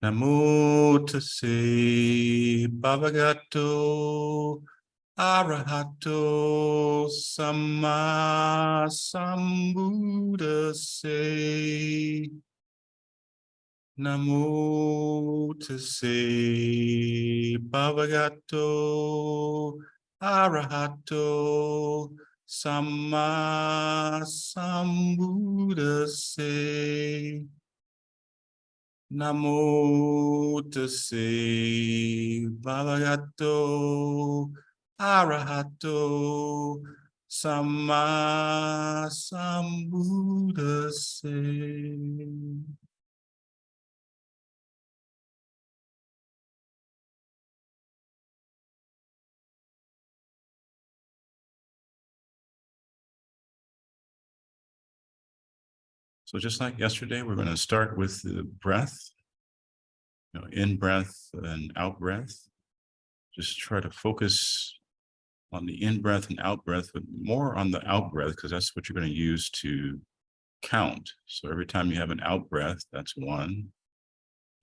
Namo tassa bhagavato arahato samma sambuddhassa. Namo tassa bhagavato arahato samma sambuddhassa. Namo tassa bhagavato arahato samma sambuddhassa. So just like yesterday, we're going to start with the breath, in breath and out breath. Just try to focus on the in breath and out breath, but more on the out breath, because that's what you're going to use to count. So every time you have an out breath, that's one.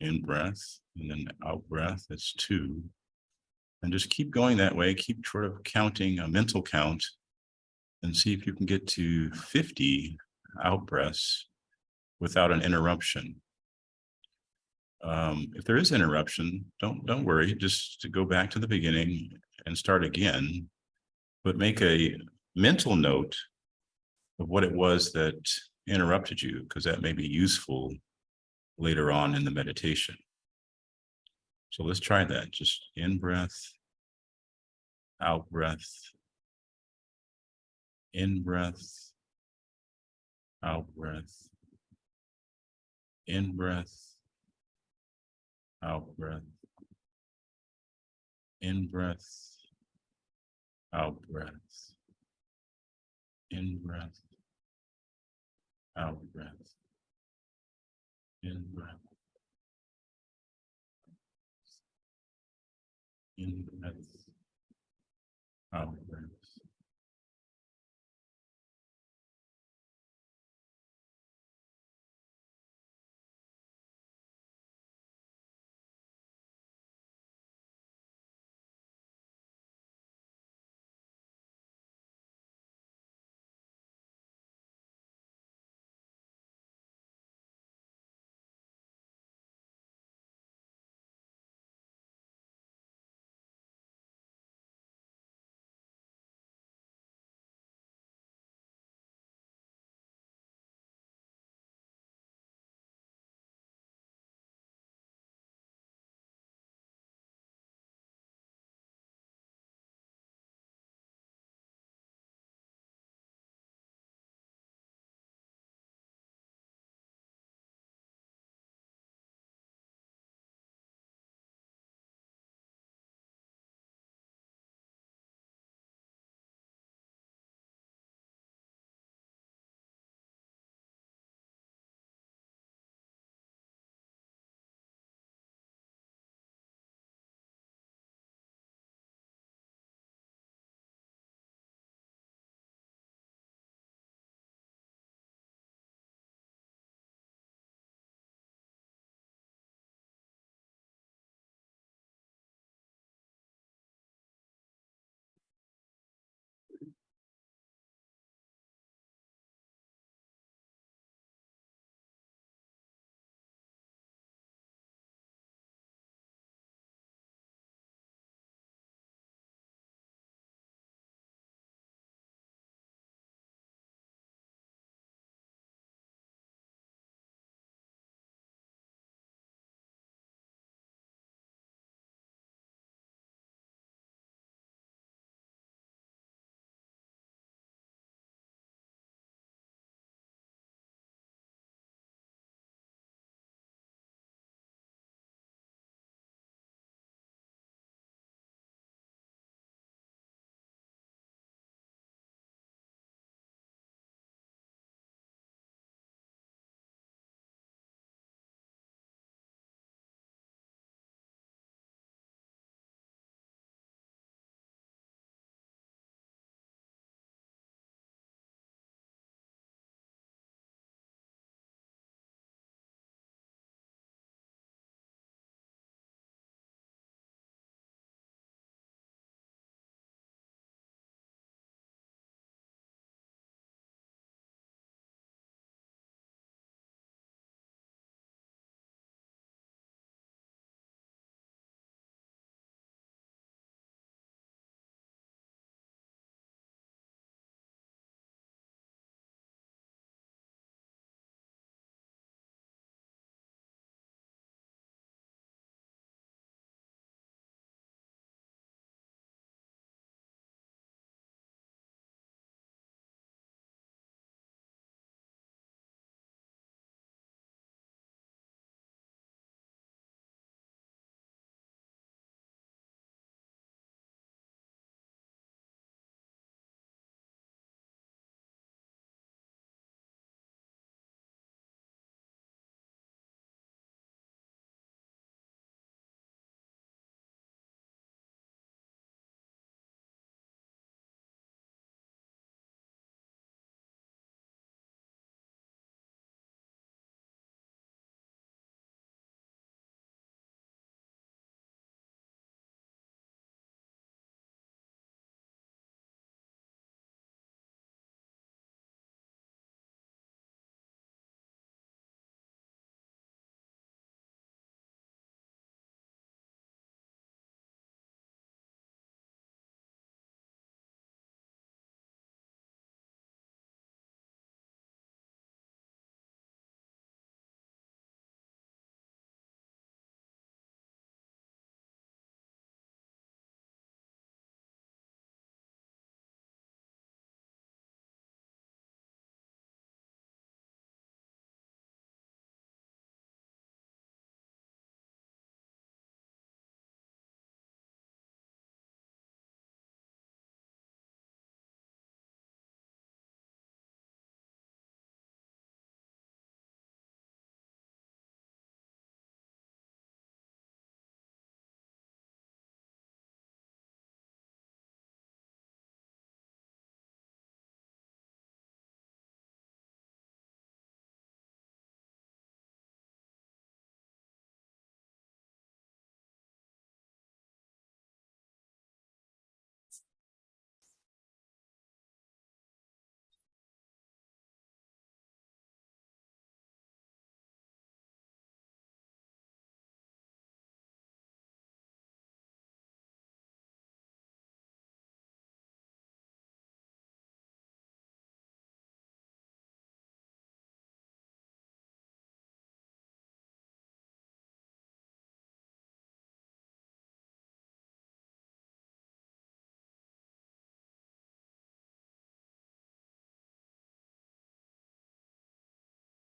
In breath, and then out breath, that's two. And just keep going that way. Keep sort of counting a mental count and see if you can get to 50 out breaths without an interruption. If there is interruption, don't worry, just to go back to the beginning and start again, but make a mental note of what it was that interrupted you, because that may be useful later on in the meditation. So let's try that. Just in breath, out breath, in breath, out breath, in breath, out breath, in breath, out breath, in breath, out breath, in breath, in breath, out breath.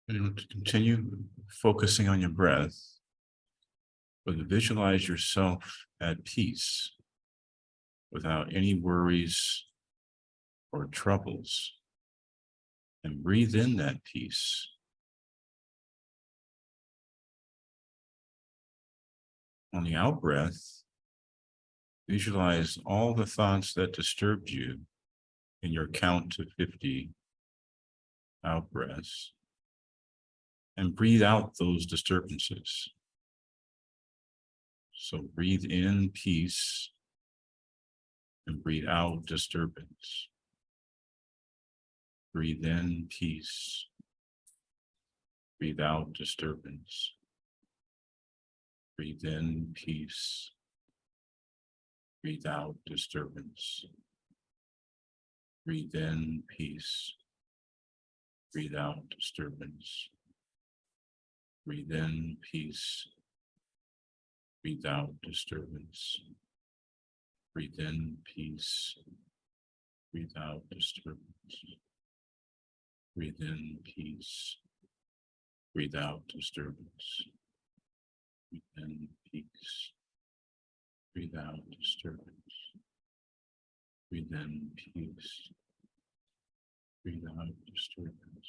And to continue focusing on your breath, but visualize yourself at peace without any worries or troubles, and breathe in that peace. On the out breath, visualize all the thoughts that disturbed you in your count to 50 out breaths, and breathe out those disturbances. So breathe in peace and breathe out disturbance. Breathe in peace. Breathe out disturbance. Breathe in peace. Breathe out disturbance. Breathe in peace. Breathe out disturbance. Breathe in peace. Breathe out disturbance. Breathe in peace. Breathe out disturbance. Breathe in peace. Breathe out disturbance. Breathe in peace. Breathe out disturbance. Breathe in peace. Breathe out disturbance.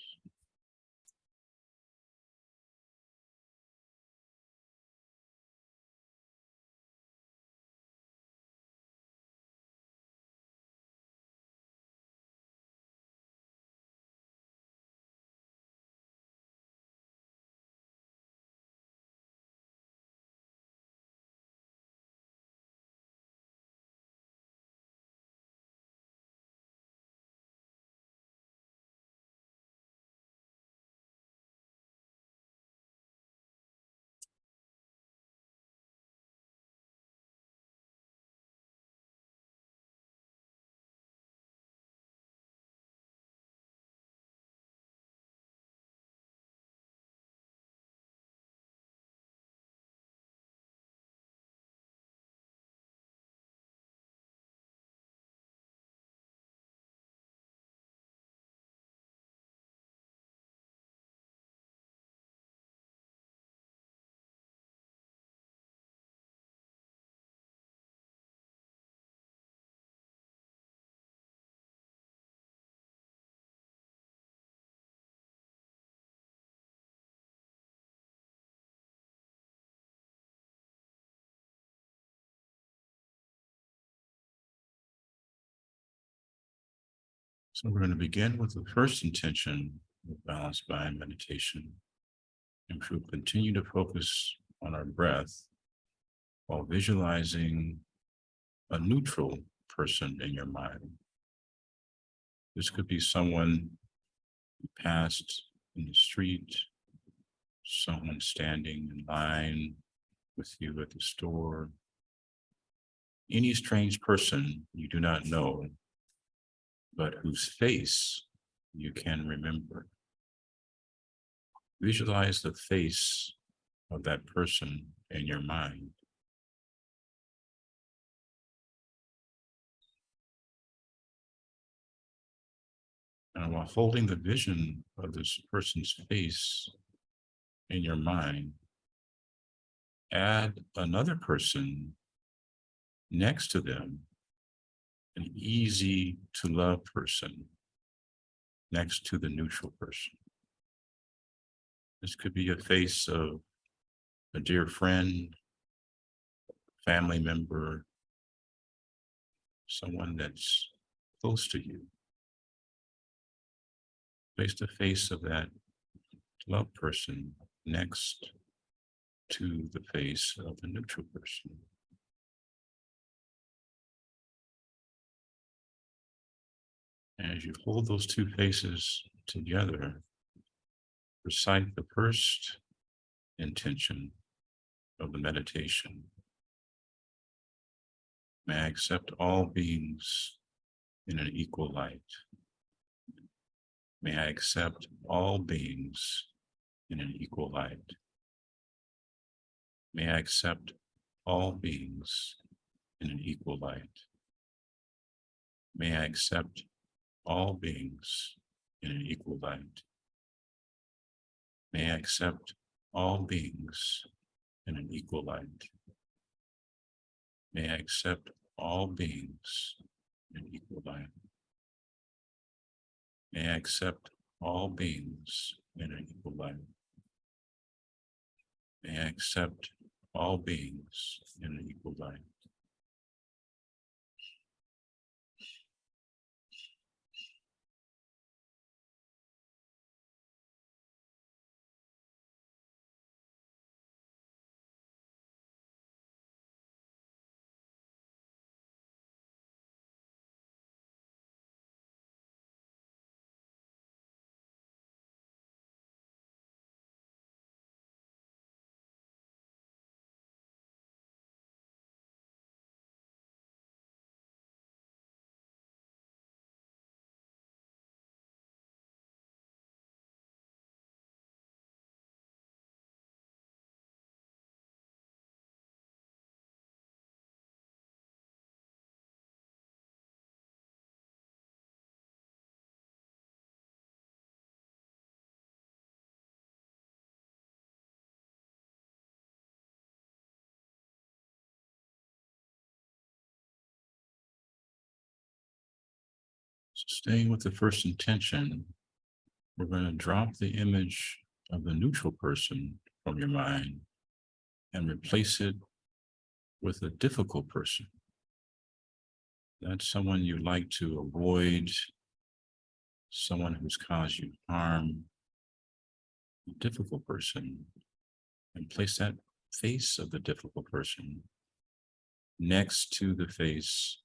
So we're going to begin with the first intention of balanced mind meditation. And we'll continue to focus on our breath while visualizing a neutral person in your mind. This could be someone you passed in the street, someone standing in line with you at the store, any strange person you do not know, but whose face you can remember. Visualize the face of that person in your mind. And while holding the vision of this person's face in your mind, add another person next to them, an easy to love person next to the neutral person. This could be a face of a dear friend, family member, someone that's close to you. Place the face of that loved person next to the face of the neutral person. As you hold those two faces together, recite the first intention of the meditation. May I accept all beings in an equal light. May I accept all beings in an equal light. May I accept all beings in an equal light. May I accept all beings in an equal light. May I accept all beings in an equal light. May I accept all beings in equal light. May I accept all beings in an equal light. May I accept all beings in an equal light. So staying with the first intention, we're going to drop the image of the neutral person from your mind and replace it with a difficult person. That's someone you like to avoid, someone who's caused you harm, a difficult person, and place that face of the difficult person next to the face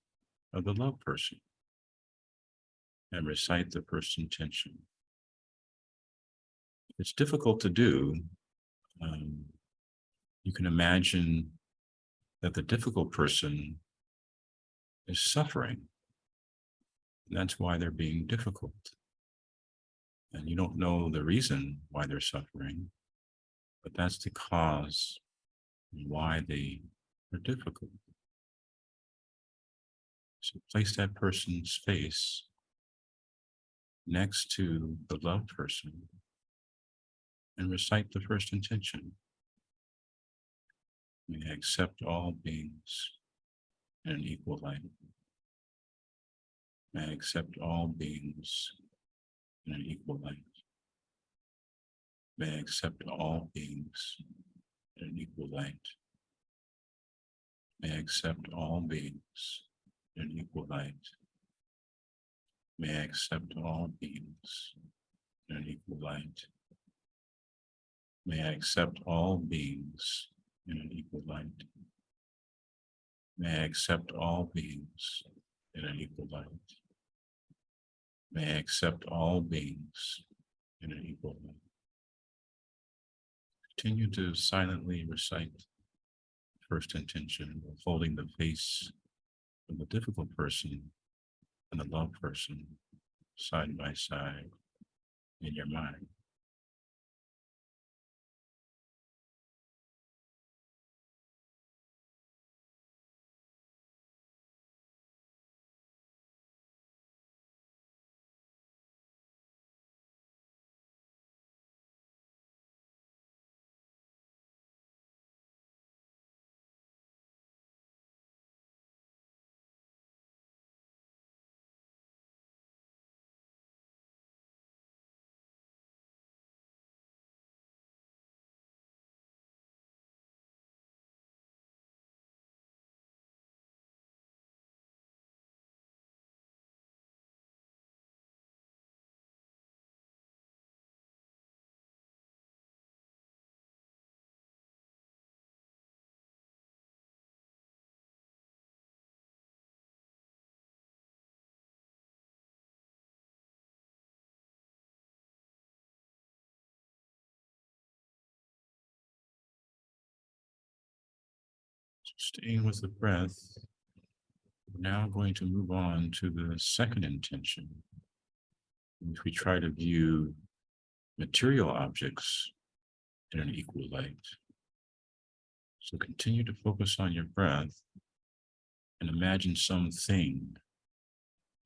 of the loved person and recite the first intention. It's difficult to do. You can imagine that the difficult person is suffering. And that's why they're being difficult. And you don't know the reason why they're suffering, but that's the cause why they are difficult. So place that person's face next to the loved person and recite the first intention. May I accept all beings in an equal light. May I accept all beings in an equal light. May I accept all beings in an equal light. May I accept all beings in an equal light. May I accept all beings in an equal light. May I accept all beings in an equal light. May I accept all beings in an equal light. May I accept all beings in an equal light. Continue to silently recite the first intention, holding the face of the difficult person and the loved person side by side in your mind. Staying with the breath, we're now going to move on to the second intention, in which we try to view material objects in an equal light. So continue to focus on your breath and imagine something,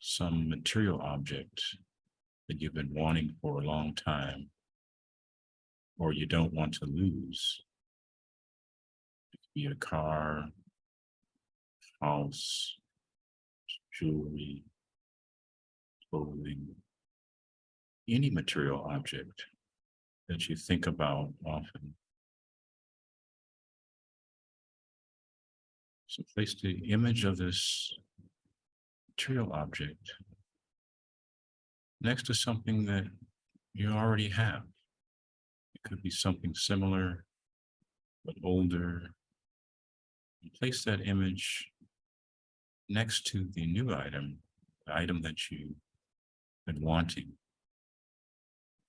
some material object that you've been wanting for a long time, or you don't want to lose. It could be a car, house, jewelry, clothing, any material object that you think about often. So place the image of this material object next to something that you already have. It could be something similar, but older. And place that image next to the new item, the item that you've been wanting,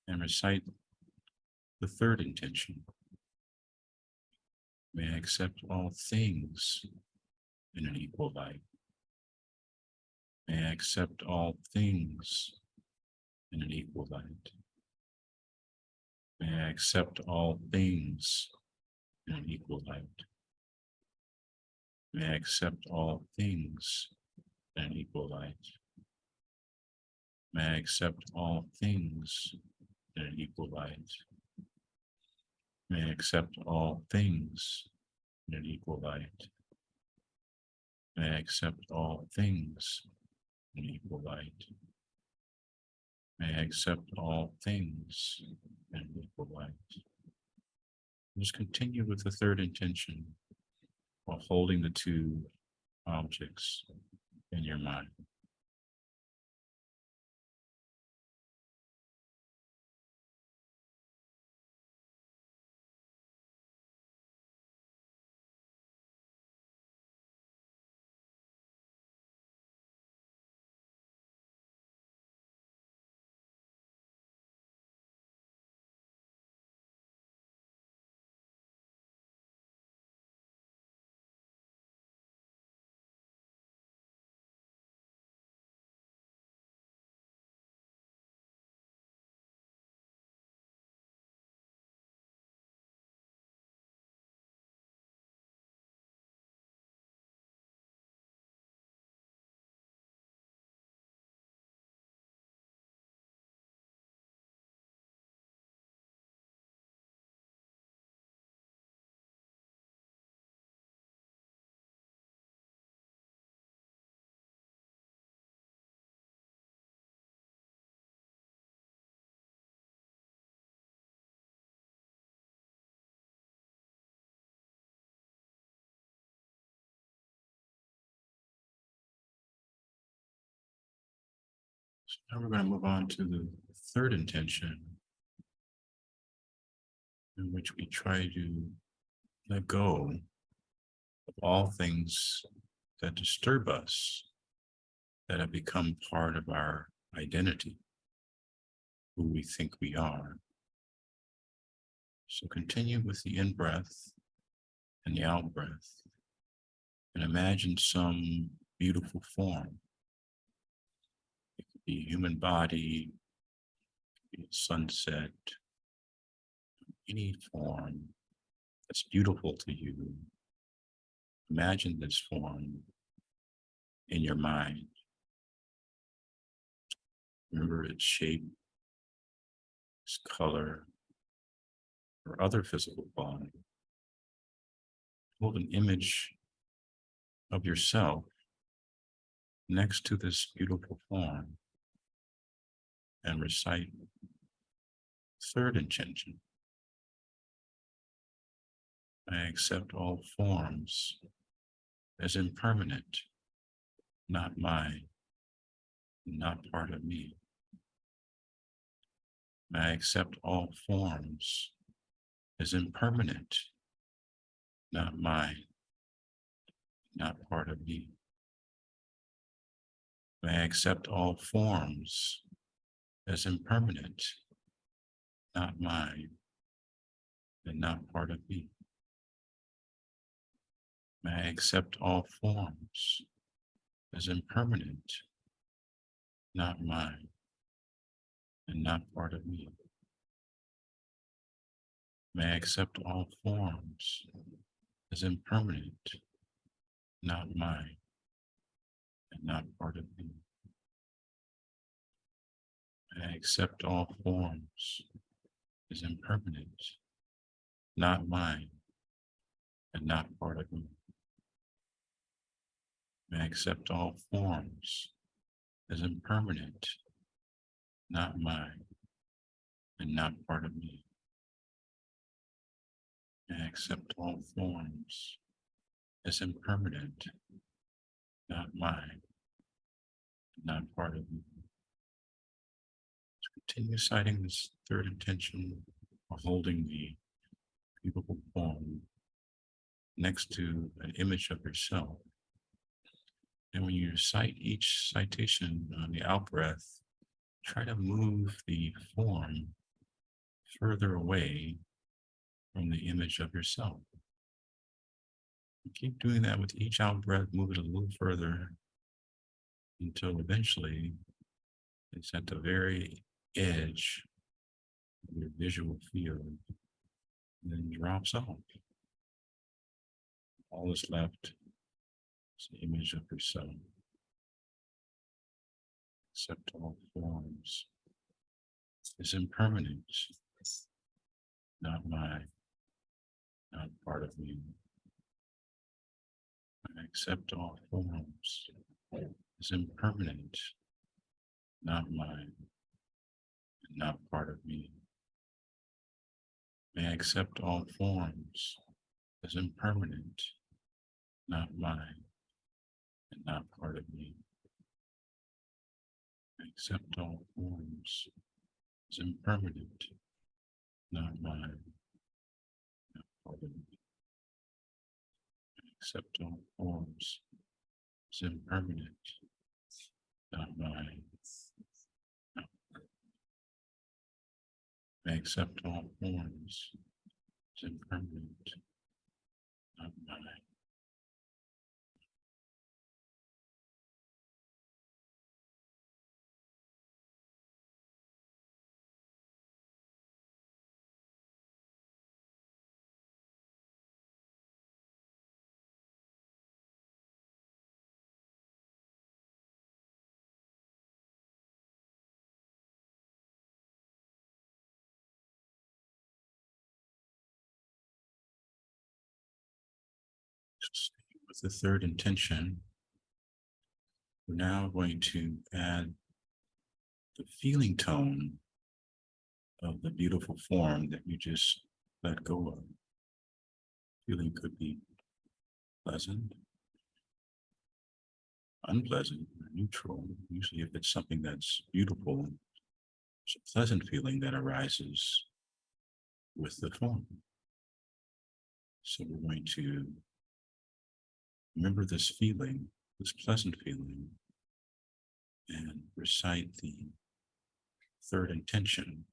and recite the third intention. May I accept all things in an equal light. May I accept all things in an equal light. May I accept all things in an equal light. May I accept all things in an equal light. May I accept all things in an equal light. May I accept all things in an equal light. May I accept all things in equal light. May I accept all things in equal light. Just continue with the third intention while holding the two objects in your mind. So now we're going to move on to the third intention, in which we try to let go of all things that disturb us, that have become part of our identity, who we think we are. So continue with the in-breath and the out-breath, and imagine some beautiful form. It could be a human body, it could be a sunset, any form that's beautiful to you. Imagine this form in your mind. Remember its shape, its color, or other physical quality. Hold an image of yourself next to this beautiful form and recite third intention. I accept all forms as impermanent, not mine, not part of me. I accept all forms as impermanent, not mine, not part of me. May I accept all forms as impermanent, not mine, and not part of me. May I accept all forms as impermanent, not mine, and not part of me. May I accept all forms as impermanent, not mine, and not part of me. May I accept all forms is impermanent, not mine, and not part of me. May I accept all forms as impermanent, not mine, and not part of me. May I accept all forms as impermanent, not mine, and not part of me. Continue citing this third intention of holding the beautiful form next to an image of yourself. And when you cite each citation on the out breath, try to move the form further away from the image of yourself. Keep doing that with each out breath, move it a little further until eventually it's at the very edge of your visual field and then drops off. All that's left is the image of yourself. Accept all forms is impermanent, not mine, not part of me. I accept all forms is impermanent, not mine, and not part of me. May I accept all forms as impermanent, not mine, and not part of me. I accept all forms as impermanent, not mine, not part of me. I accept all forms as impermanent, not mine. May I accept all forms as impermanent, not mine. With the third intention, we're now going to add the feeling tone of the beautiful form that you just let go of. Feeling could be pleasant, unpleasant, or neutral. Usually if it's something that's beautiful, it's a pleasant feeling that arises with the form. So we're going to remember this feeling, this pleasant feeling, and recite the third intention.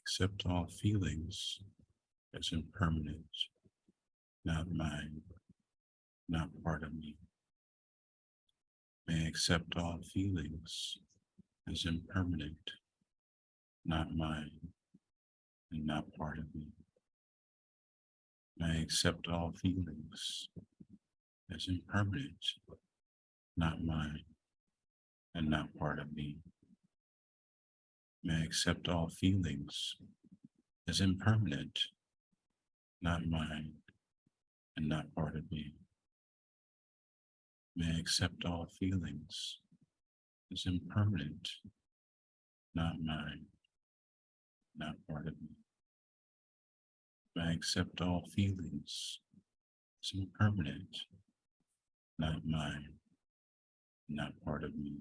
Accept all feelings as impermanent, not mine, not part of me. May I accept all feelings as impermanent, not mine, and not part of me. May I accept all feelings as impermanent, not mine, and not part of me. May I accept all feelings as impermanent, not mine, and not part of me. May I accept all feelings as impermanent, not mine, not part of me. May I accept all feelings as impermanent, not mine, not part of me.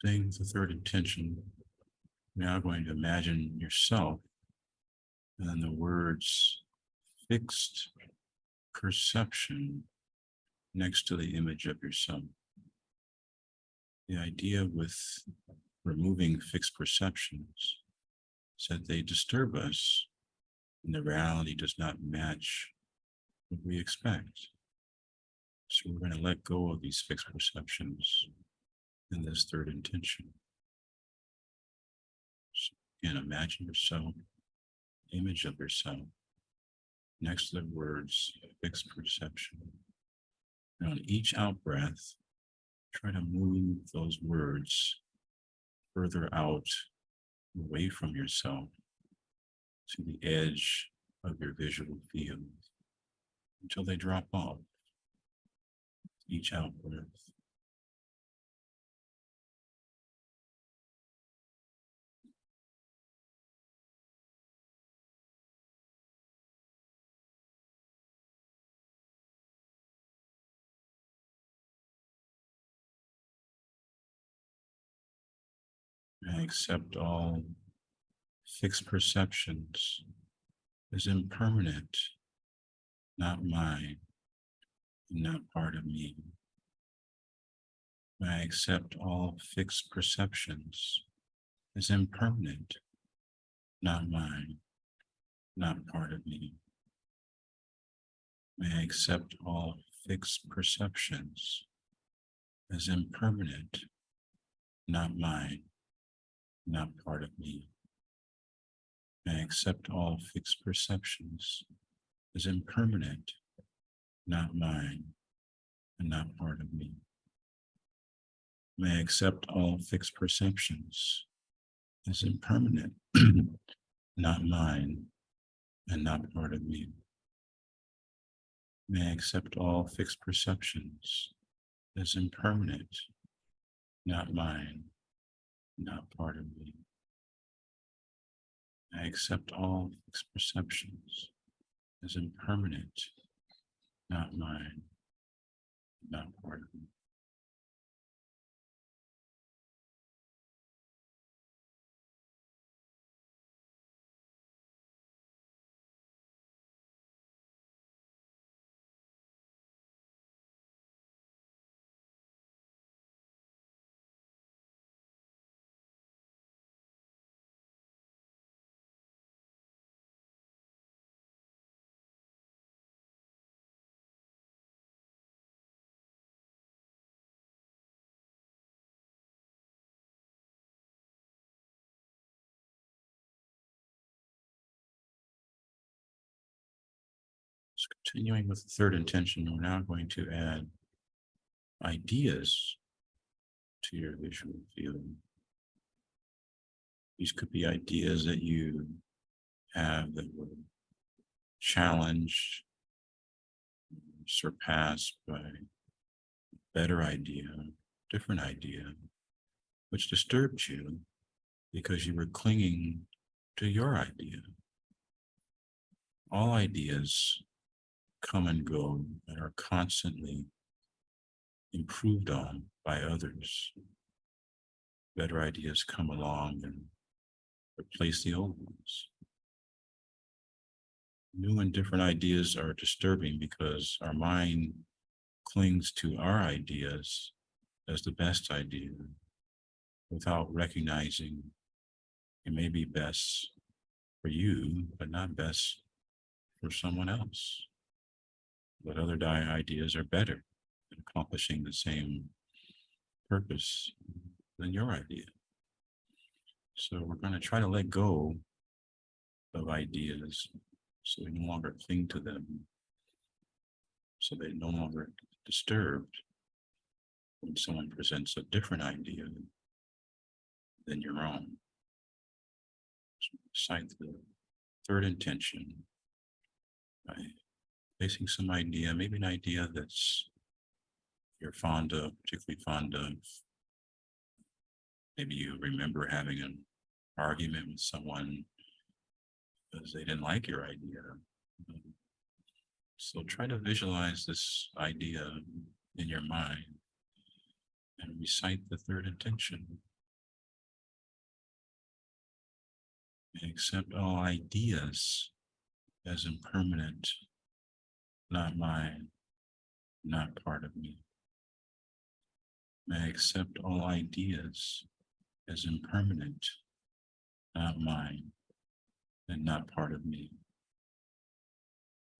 Staying with the third intention, you're now going to imagine yourself and then the words fixed perception next to the image of yourself. The idea with removing fixed perceptions is that they disturb us and the reality does not match what we expect. So we're going to let go of these fixed perceptions in this third intention. So again, imagine yourself, image of yourself, next to the words fixed perception. And on each out breath, try to move those words further out, away from yourself, to the edge of your visual field until they drop off. Each out breath. I accept all fixed perceptions as impermanent, not mine, not part of me. I accept all fixed perceptions as impermanent, not mine, not part of me. May I accept all fixed perceptions as impermanent, not mine, not part of me. May I accept all fixed perceptions as impermanent, not mine, and not part of me. May I accept all fixed perceptions as impermanent, not mine, and not part of me. May I accept all fixed perceptions as impermanent, not mine, not part of me. I accept all fixed perceptions as impermanent, not mine, not part of me. So continuing with the third intention, we're now going to add ideas to your visual field. These could be ideas that you have that were challenged, surpassed by a better idea, different idea, which disturbed you because you were clinging to your idea. All ideas come and go and are constantly improved on by others. Better ideas come along and replace the old ones. New and different ideas are disturbing because our mind clings to our ideas as the best idea without recognizing it may be best for you, but not best for someone else. But other ideas are better at accomplishing the same purpose than your idea. So we're going to try to let go of ideas so we no longer cling to them, so they no longer disturbed when someone presents a different idea than your own. So recite the third intention by facing some idea, maybe an idea that's you're fond of, particularly fond of. Maybe you remember having an argument with someone because they didn't like your idea. So try to visualize this idea in your mind and recite the third intention. May I accept all ideas as impermanent, not mine, not part of me. May I accept all ideas as impermanent, not mine, and not part of me.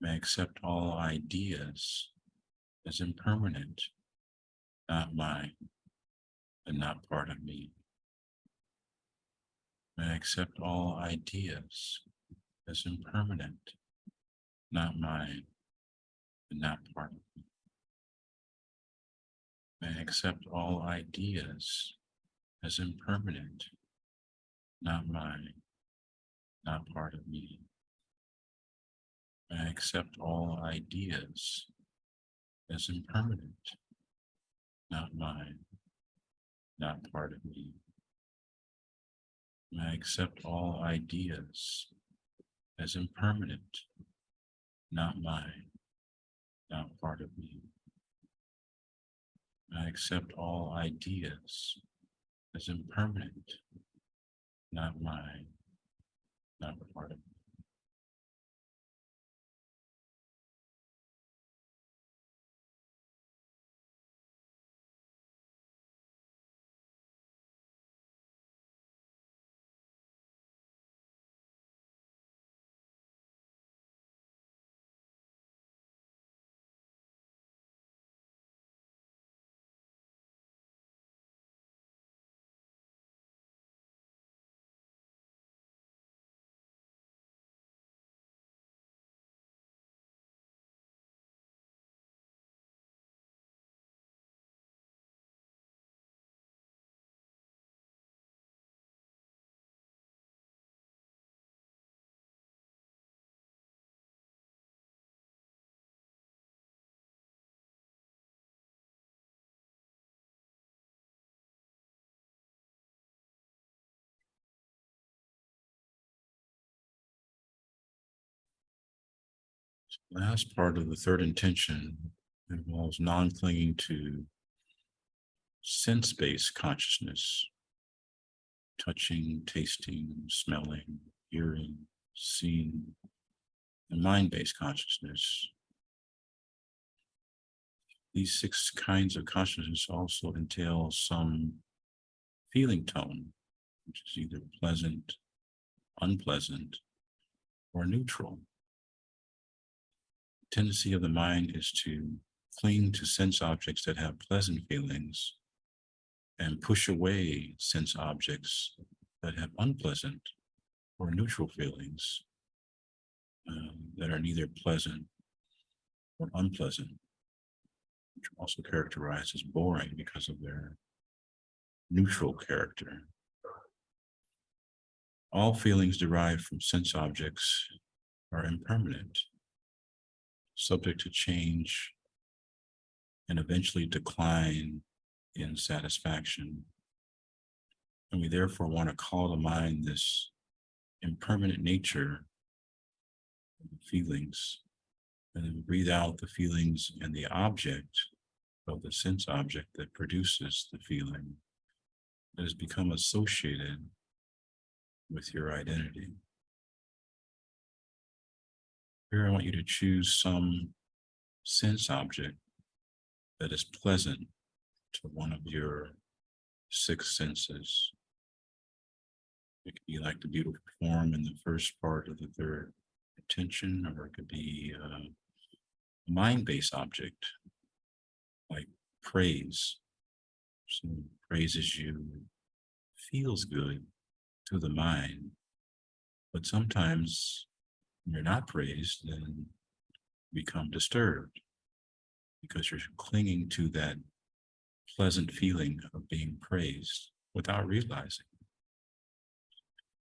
May I accept all ideas as impermanent, not mine, and not part of me. May I accept all ideas as impermanent, not mine, and not part of me. May I accept all ideas as impermanent, not mine, not part of me. May I accept all ideas as impermanent, not mine, not part of me. May I accept all ideas as impermanent, not mine, not part of me. May I accept all ideas as impermanent, not mine, not part of me. The last part of the third intention involves non-clinging to sense-based consciousness, touching, tasting, smelling, hearing, seeing, and mind-based consciousness. These 6 kinds of consciousness also entail some feeling tone, which is either pleasant, unpleasant, or neutral. The tendency of the mind is to cling to sense objects that have pleasant feelings and push away sense objects that have unpleasant or neutral feelings that are neither pleasant or unpleasant, which are also characterized as boring because of their neutral character. All feelings derived from sense objects are impermanent, subject to change, and eventually decline in satisfaction. And we therefore want to call to mind this impermanent nature of the feelings, and then breathe out the feelings and the object of the sense object that produces the feeling that has become associated with your identity. Here, I want you to choose some sense object that is pleasant to one of your 6 senses. It could be like the beautiful form in the first part of the third intention, or it could be a mind-based object like praise. So praises you, feels good to the mind, but sometimes when you're not praised, then you become disturbed because you're clinging to that pleasant feeling of being praised without realizing.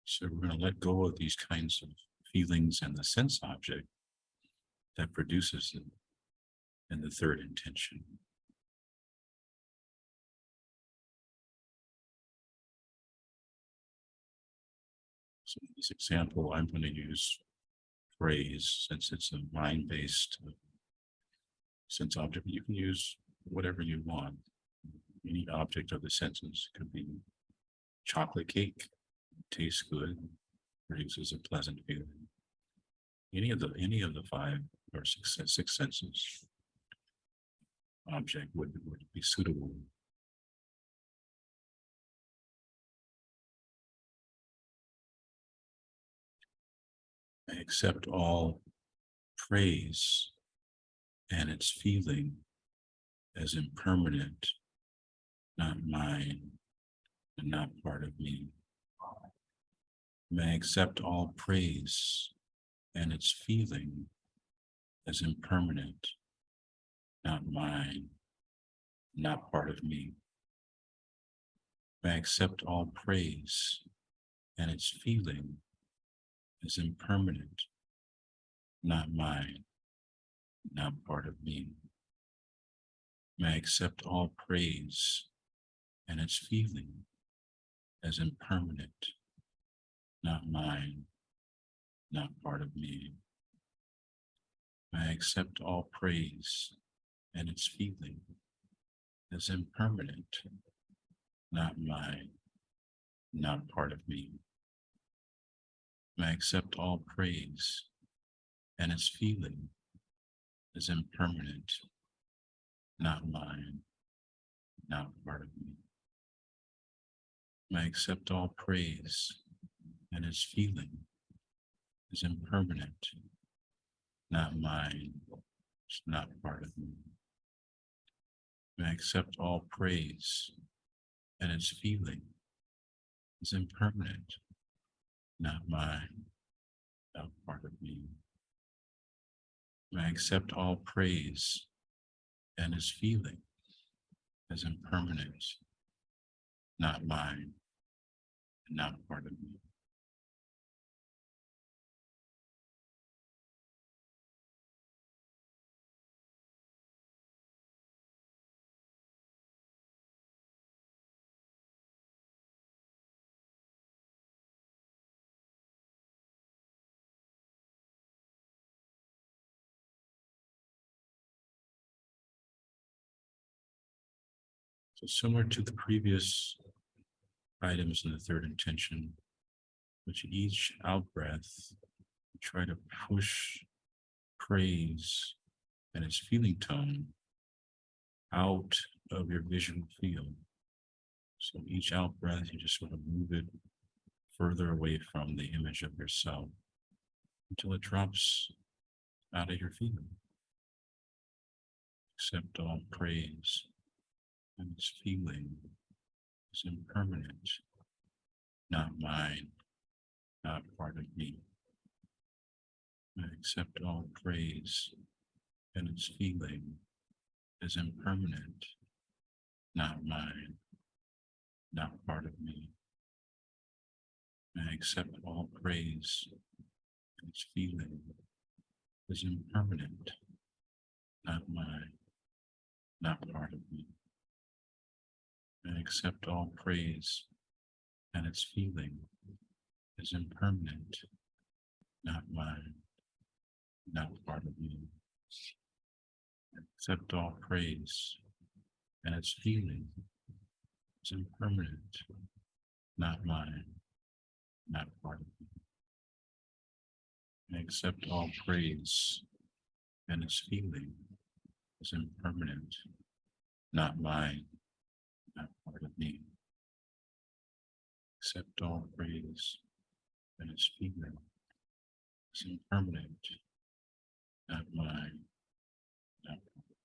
So we're going to let go of these kinds of feelings and the sense object that produces it in the third intention. So in this example, I'm going to use praise since it's a mind-based sense object. You can use whatever you want. Any object of the senses. It could be chocolate cake, tastes good, produces a pleasant feeling. Any of the five or six senses object would be suitable. I accept all praise and its feeling as impermanent, not mine and not part of me. May I accept all praise and its feeling as impermanent, not mine, not part of me. May I accept all praise and its feeling as impermanent, not mine, not part of me. May I accept all praise and its feeling as impermanent, not mine, not part of me. May I accept all praise and its feeling as impermanent, not mine, not part of me. May I accept all praise and its feeling as impermanent, not mine, not part of me. May I accept all praise and its feeling as impermanent, not mine, not part of me. May I accept all praise and its feeling as impermanent, not mine, not part of me. May I accept all praise and its feeling as impermanent, not mine, not part of me. So similar to the previous items in the third intention, which each out breath, try to push praise and its feeling tone out of your visual field. So each out breath, you just sort of move it further away from the image of yourself until it drops out of your field. Accept all praise and its feeling is impermanent, not mine, not part of me. I accept all praise and its feeling is impermanent, not mine, not part of me. I accept all praise and its feeling is impermanent, not mine, not part of me. I accept all praise and its feeling is impermanent, not mine, not part of me. I accept all praise and its feeling is impermanent, not mine, not part of me. I accept all praise and its feeling is impermanent, not mine, not part of me. Accept all praise and its feeling is impermanent, not mine, not part of me.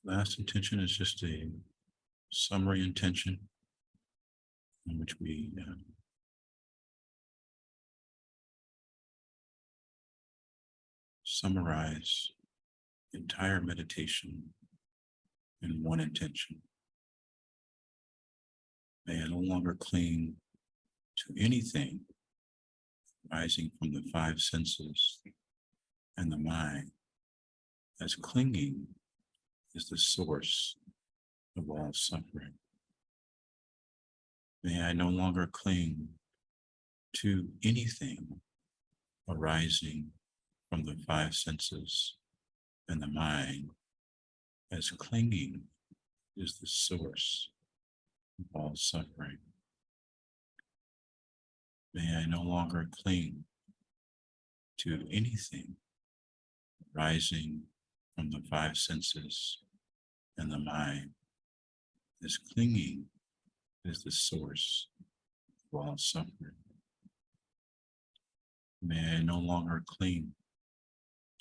Last intention is just a summary intention in which we summarize the entire meditation in one intention. May I no longer cling to anything arising from the five senses and the mind, as clinging is the source of all suffering. May I no longer cling to anything arising from the five senses and the mind, as clinging is the source of all suffering. May I no longer cling to anything arising from the five senses and the mind, as clinging is the source of all suffering. May I no longer cling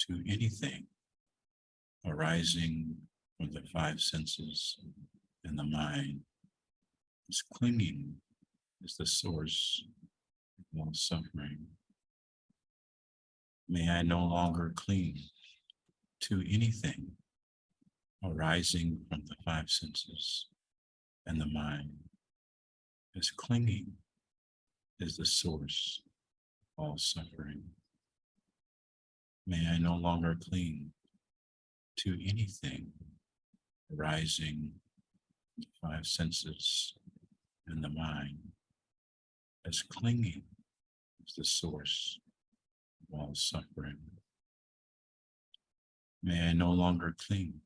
to anything arising from the five senses and the mind, as clinging is the source of all suffering. May I no longer cling to anything arising from the five senses and the mind, as clinging is the source of all suffering. May I no longer cling to anything arising from the five senses and the mind, as clinging is the source of all suffering. May I no longer cling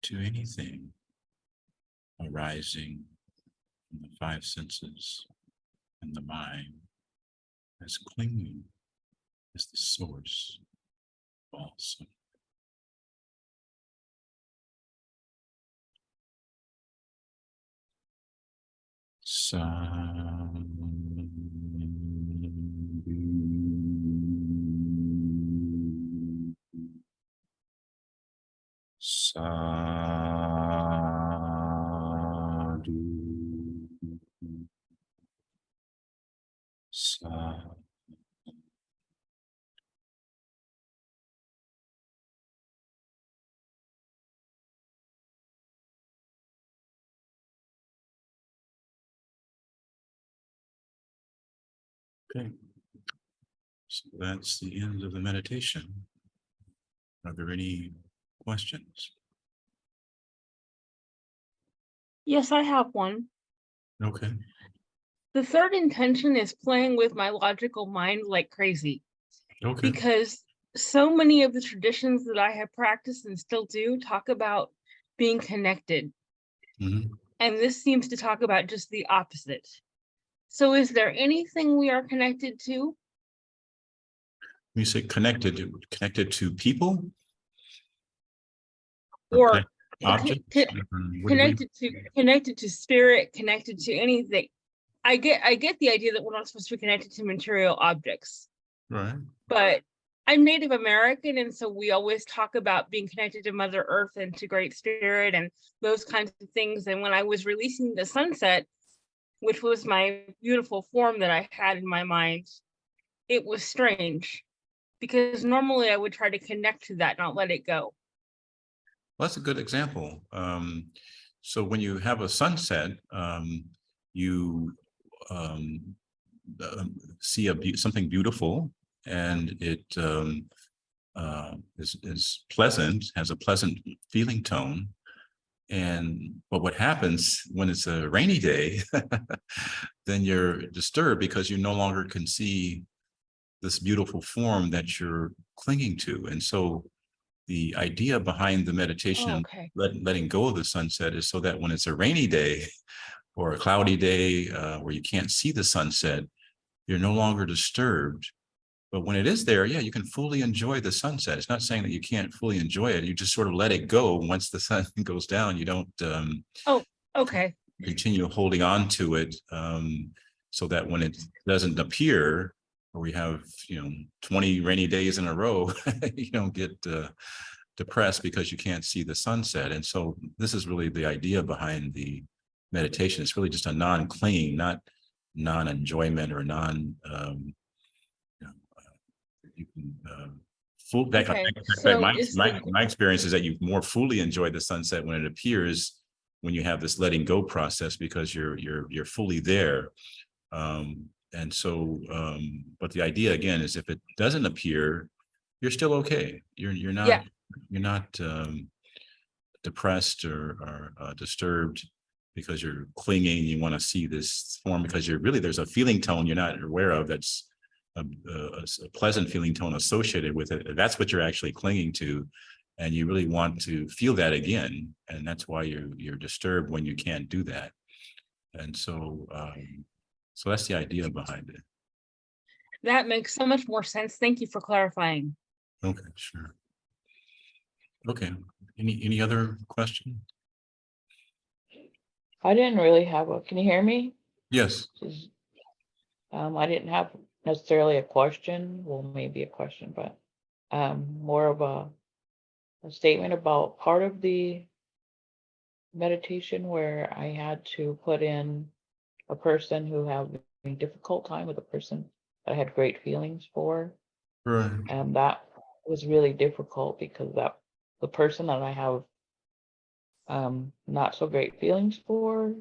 to anything arising from the five senses and the mind, as clinging is the source of all suffering. Sadhu. Sadhu. Okay, so that's the end of the meditation. Are there any questions? Yes, I have one. Okay. The third intention is playing with my logical mind like crazy, Okay. because so many of the traditions that I have practiced and still do talk about being connected. Mhm. And this seems to talk about just the opposite. So is there anything we are connected to? When you say connected to people Or objects? connected to spirit, connected to anything? I get the idea that we're not supposed to be connected to material objects. Right. But I'm Native American, and so we always talk about being connected to Mother Earth and to Great Spirit and those kinds of things. And when I was releasing the sunset, which was my beautiful form that I had in my mind, it was strange, because normally I would try to connect to that, not let it go. Well, that's a good example. So when you have a sunset, you see something beautiful, and it is pleasant, has a pleasant feeling tone. But what happens when it's a rainy day, then you're disturbed because you no longer can see this beautiful form that you're clinging to. And so the idea behind the meditation, Okay. letting go of the sunset, is so that when it's a rainy day or a cloudy day where you can't see the sunset, you're no longer disturbed. But when it is there, yeah, you can fully enjoy the sunset. It's not saying that you can't fully enjoy it. You just sort of let it go. Once the sun goes down, you don't Oh, okay. continue holding on to it, so that when it doesn't appear, or we have 20 rainy days in a row, you don't get depressed because you can't see the sunset. And so this is really the idea behind the meditation. It's really just a non-clinging, not non-enjoyment or non you can full that Okay. my, So is my the my experience is that you more fully enjoy the sunset when it appears, when you have this letting go process, because you're fully there. And so but the idea again is, if it doesn't appear, you're still okay. You're Yeah, not depressed or disturbed because you're clinging. You want to see this form because you're really, there's a feeling tone you're not aware of that's a pleasant feeling tone associated with it. That's what you're actually clinging to, and you really want to feel that again, and that's why you're disturbed when you can't do that. And so that's the idea behind it. that makes so much more sense. Thank you for clarifying. Okay, sure. Okay. Any other question? I didn't really have a, can you hear me? Yes. I didn't have necessarily a question, well, maybe a question, but more of a statement about part of the meditation where I had to put in a person who had a difficult time with a person that I had great feelings for. Right. And that was really difficult because that the person that I have not so great feelings for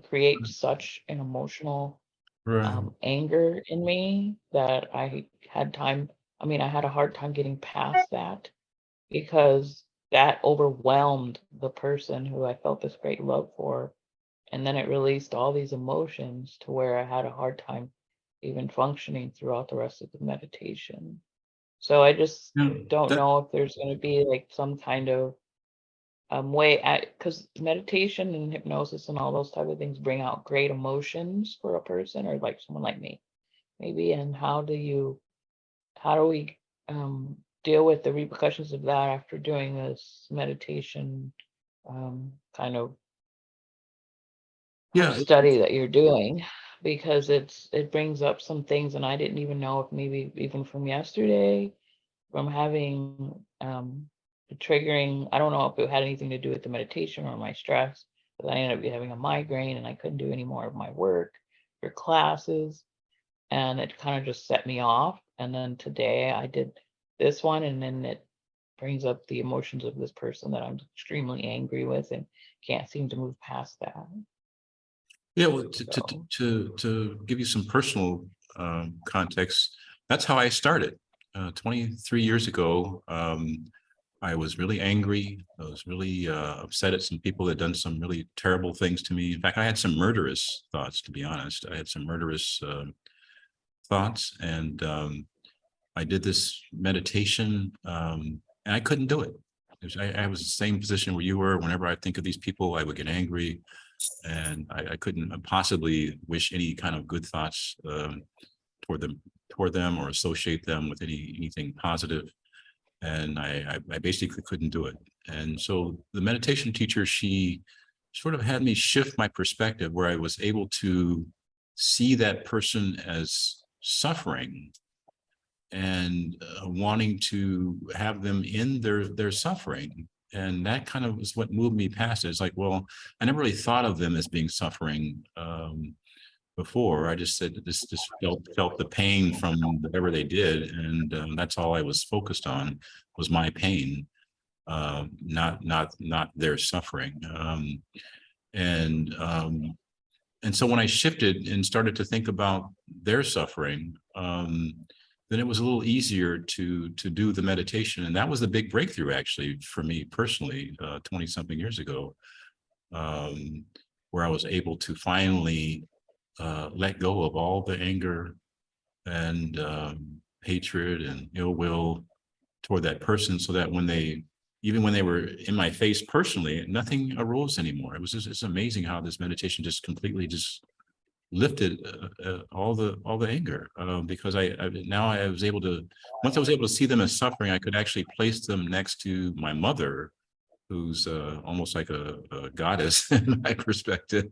creates such an emotional Right. anger in me that I had time. I mean, I had a hard time getting past that because that overwhelmed the person who I felt this great love for. And then it released all these emotions to where I had a hard time even functioning throughout the rest of the meditation. So I just Yeah, don't that know if there's going to be like some kind of way at, because meditation and hypnosis and all those type of things bring out great emotions for a person or like someone like me maybe. And how do we deal with the repercussions of that after doing this meditation kind of yeah. study that you're doing? Because it brings up some things and I didn't even know if maybe even from yesterday from having the triggering, I don't know if it had anything to do with the meditation or my stress, but I ended up having a migraine and I couldn't do any more of my work or classes. And it kind of just set me off. And then today I did this one, and then it brings up the emotions of this person that I'm extremely angry with and can't seem to move past that. Yeah, well, So to give you some personal context, that's how I started. 23 years ago, I was really angry. I was really upset at some people that done some really terrible things to me. In fact, I had some murderous thoughts, to be honest. I had some murderous thoughts, and I did this meditation, and I couldn't do it. I was the same position where you were. Whenever I think of these people, I would get angry, and I couldn't possibly wish any kind of good thoughts toward them or associate them with anything positive. And I basically couldn't do it. And so the meditation teacher, she sort of had me shift my perspective where I was able to see that person as suffering and wanting to have them in their suffering. And that kind of was what moved me past it. It's like, well, I never really thought of them as being suffering before. I just said just felt the pain from whatever they did, and that's all I was focused on was my pain, not their suffering. And so when I shifted and started to think about their suffering, then it was a little easier to do the meditation. And that was the big breakthrough actually for me personally, 20 something years ago, where I was able to finally let go of all the anger and hatred and ill will toward that person, so that even when they were in my face personally, nothing arose anymore. It was just, it's amazing how this meditation just completely just lifted all the anger, because now I was able to, once I was able to see them as suffering, I could actually place them next to my mother, who's almost like a goddess in my perspective.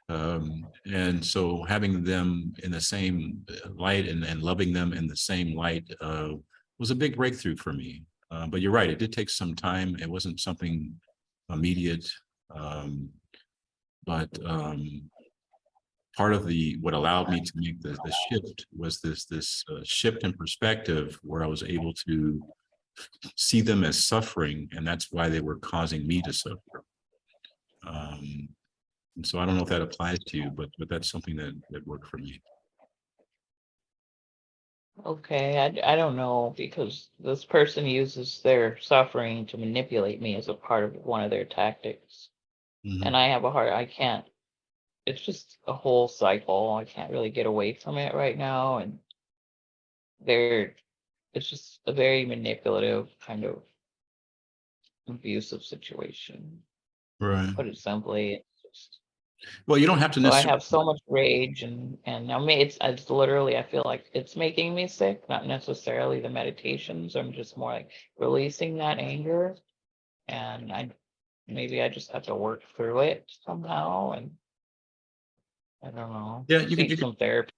And so having them in the same light and loving them in the same light was a big breakthrough for me. But you're right, it did take some time. It wasn't something immediate. But part of what allowed me to make the shift was this shift in perspective where I was able to see them as suffering, and that's why they were causing me to suffer. And so I don't know if that applies to you, but that's something that worked for me. Okay, I don't know, because this person uses their suffering to manipulate me as a part of one of their tactics. Mhm. And I have a hard, I can't, it's just a whole cycle. I can't really get away from it right now. And they're, it's just a very manipulative kind of abusive situation. Right. Put it simply, it's just, Well, you don't have to so I necessarily. have so much rage, and I mean, it's literally, I feel like it's making me sick, not necessarily the meditations. I'm just more like releasing that anger, and maybe I just have to work through it somehow, and I don't know, Yeah, you seek could, some therapy.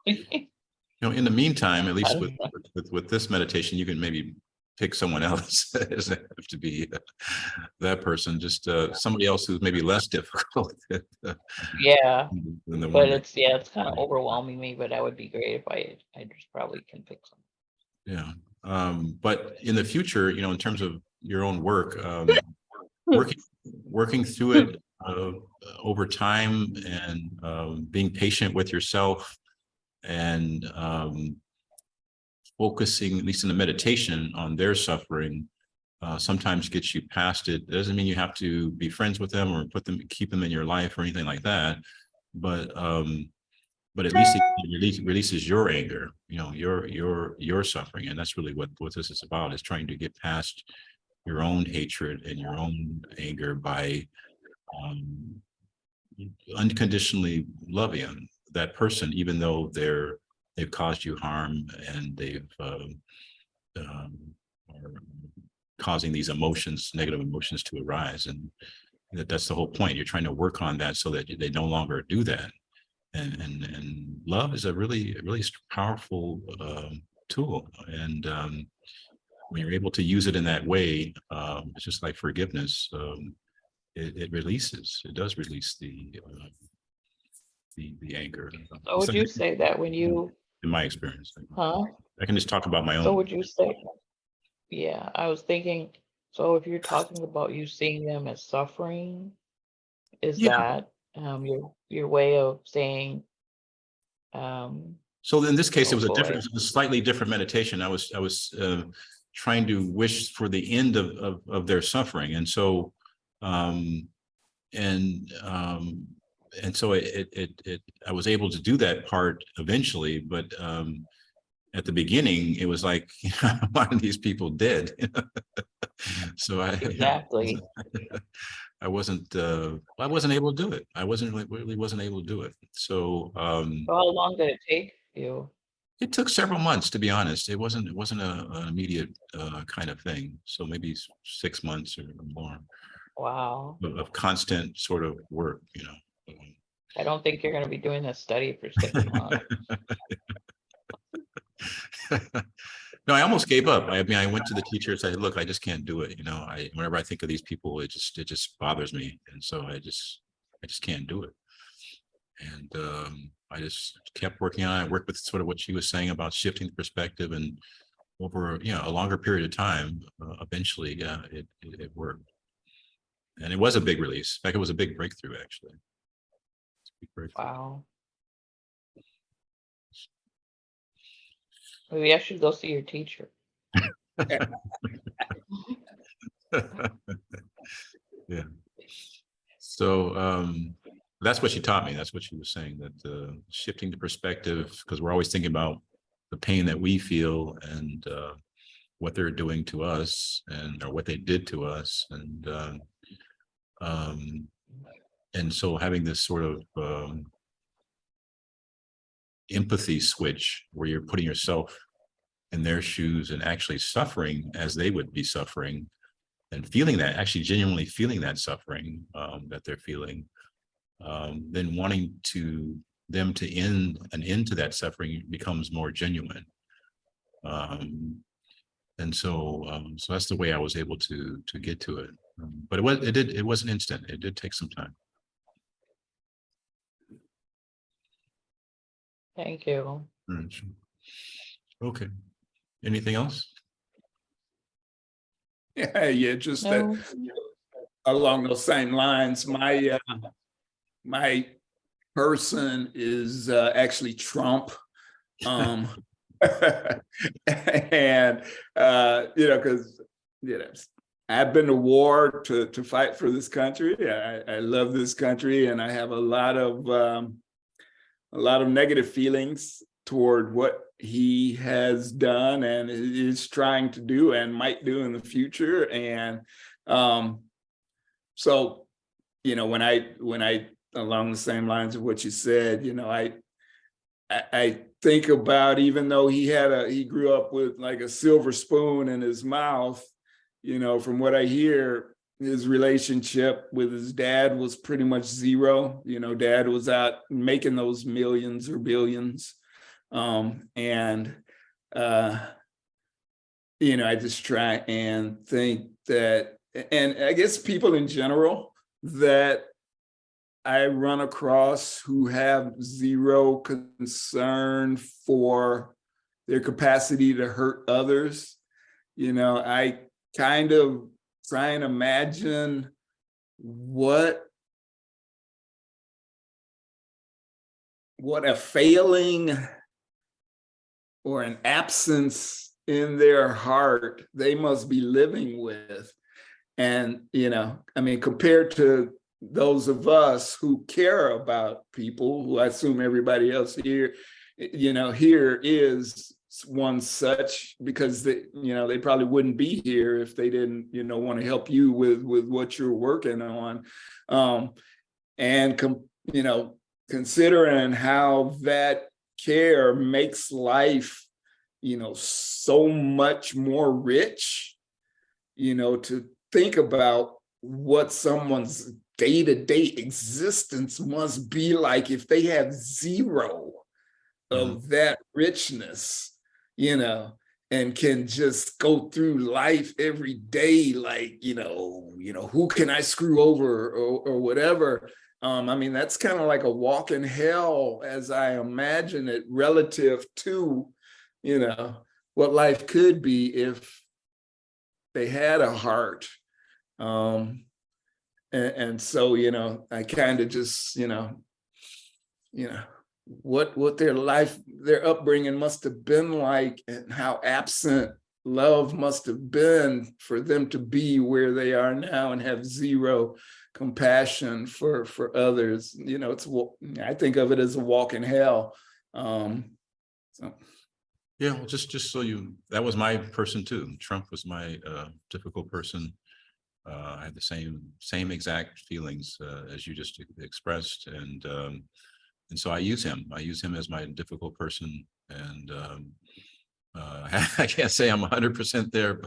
in the meantime, at I least don't know. with this meditation, you can maybe pick someone else. It doesn't have to be that person, just somebody else who's maybe less difficult Yeah, than the but one that. it's kind of overwhelming me, but that would be great if I just probably can pick some. Yeah. But in the future, in terms of your own work, working through it over time, and being patient with yourself, and focusing, at least in the meditation, on their suffering, sometimes gets you past it. It doesn't mean you have to be friends with them or keep them in your life or anything like that. But at least it releases your anger, your suffering. And that's really what this is about, is trying to get past your own hatred and your own anger by unconditionally loving that person, even though they've caused you harm, and they've are causing these emotions, negative emotions, to arise. And that's the whole point. You're trying to work on that so that they no longer do that. And love is a really powerful tool. And when you're able to use it in that way, it's just like forgiveness. It does release the anger. So would you say that when you, In my experience, huh? I can just talk about my So own. would you say, yeah, I was thinking, so if you're talking about you seeing them as suffering, is Yeah. that your way of saying, So in this case, oh it boy, was a slightly different meditation. I was trying to wish for the end of their suffering, and so um, and um, and so I was able to do that part eventually, but at the beginning, it was like, why are these people dead? So exactly. I wasn't able to do it. I really wasn't able to do it. So So how long did it take you? it took several months, to be honest. It wasn't an immediate kind of thing. So maybe 6 months or more Wow. of constant sort of work. I don't think you're going to be doing this study for 6 months. No, I almost gave up. I mean, I went to the teacher and said, "Look, I just can't do it." Whenever I think of these people, it just bothers me, and so I just can't do it. And I just kept working on it. I worked with sort of what she was saying about shifting the perspective, and over a longer period of time, eventually, yeah, it worked, and it was a big release. In fact, it was a big breakthrough, actually. It's a big breakthrough. Wow. Maybe I should go see your teacher. Yeah. So that's what she taught me. That's what she was saying, that shifting the perspective, because we're always thinking about the pain that we feel, and what they're doing to us, or what they did to us. And so having this sort of empathy switch, where you're putting yourself in their shoes and actually suffering as they would be suffering, and feeling that, actually genuinely feeling that suffering that they're feeling, then wanting them to end to that suffering becomes more genuine. And so that's the way I was able to get to it. But it wasn't instant. It did take some time. Thank you. All right. Okay. Anything else? Yeah, just No. along those same lines. My person is actually Trump. And because I've been to war to fight for this country. I love this country, and I have a lot of negative feelings toward what he has done and is trying to do and might do in the future. And so, when I along the same lines of what you said, I think about, even though he grew up with like a silver spoon in his mouth, from what I hear, his relationship with his dad was pretty much zero. Dad was out making those millions or billions. I just try and think that, and I guess people in general that I run across who have zero concern for their capacity to hurt others. I kind of try and imagine what a failing or an absence in their heart they must be living with. And, compared to those of us who care about people, who I assume everybody else here, here is one such, because they probably wouldn't be here if they didn't, want to help you with what you're working on. Considering how that care makes life, so much more rich, to think about what someone's day-to-day existence must be like if they have zero of that richness, and can just go through life every day like, who can I screw over or whatever. That's kind of like a walk in hell as I imagine it, relative to, what life could be if they had a heart. And so, I kind of just, what their upbringing must have been like, and how absent love must have been for them to be where they are now and have zero compassion for others. I think of it as a walk in hell. Yeah, well, just so that was my person too. Trump was my difficult person. I had the same exact feelings as you just expressed, and so I use him as my difficult person. And I can't say I'm 100% there,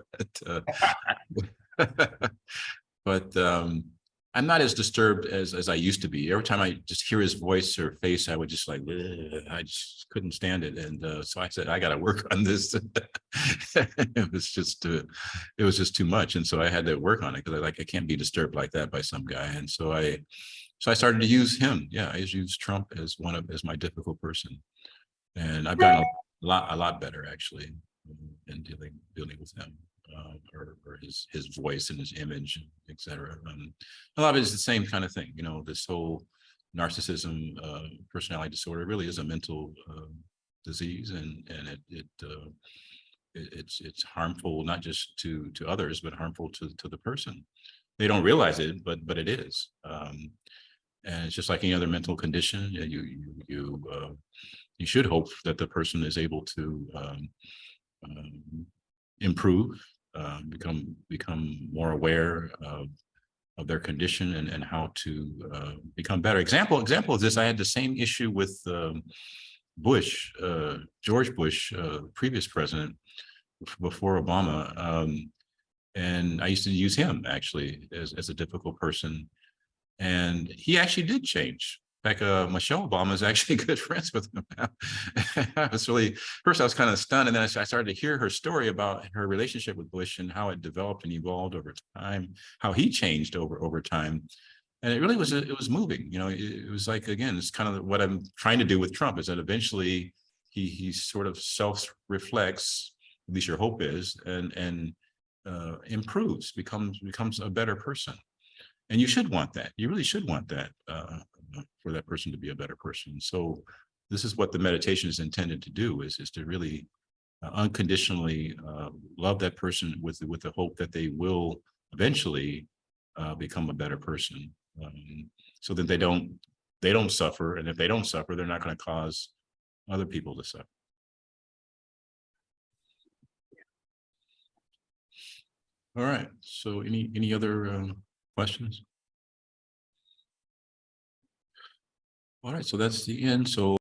but I'm not as disturbed as I used to be. Every time I just hear his voice or face, I would just like, I just couldn't stand it. And so I said, I got to work on this. It was just too much. And so I had to work on it, because I can't be disturbed like that by some guy. And so I started to use him. Yeah, I use Trump as my difficult person. And I've gotten a lot better actually in dealing with him. Or his voice and his image, etc. A lot of it is the same kind of thing. This whole narcissism, personality disorder really is a mental disease, and it's harmful not just to others, but harmful to the person. They don't realize it, but it is. And it's just like any other mental condition. You should hope that the person is able to improve, become more aware of their condition and how to become better. Example of this, I had the same issue with Bush, George Bush, previous president before Obama, and I used to use him actually as a difficult person, and he actually did change. In fact, Michelle Obama is actually good friends with him. I was first I was kind of stunned, and then I started to hear her story about her relationship with Bush and how it developed and evolved over time, how he changed over time. And it really was, it was moving. It was like, again, it's kind of what I'm trying to do with Trump, is that eventually he sort of self-reflects, at least your hope is, and improves, becomes a better person. And you should want that. You really should want that, for that person to be a better person. So this is what the meditation is intended to do, is to really unconditionally love that person with the hope that they will eventually become a better person, so that they don't suffer, and if they don't suffer, they're not going to cause other people to suffer. All right. So any other questions? All right. So that's the end. So.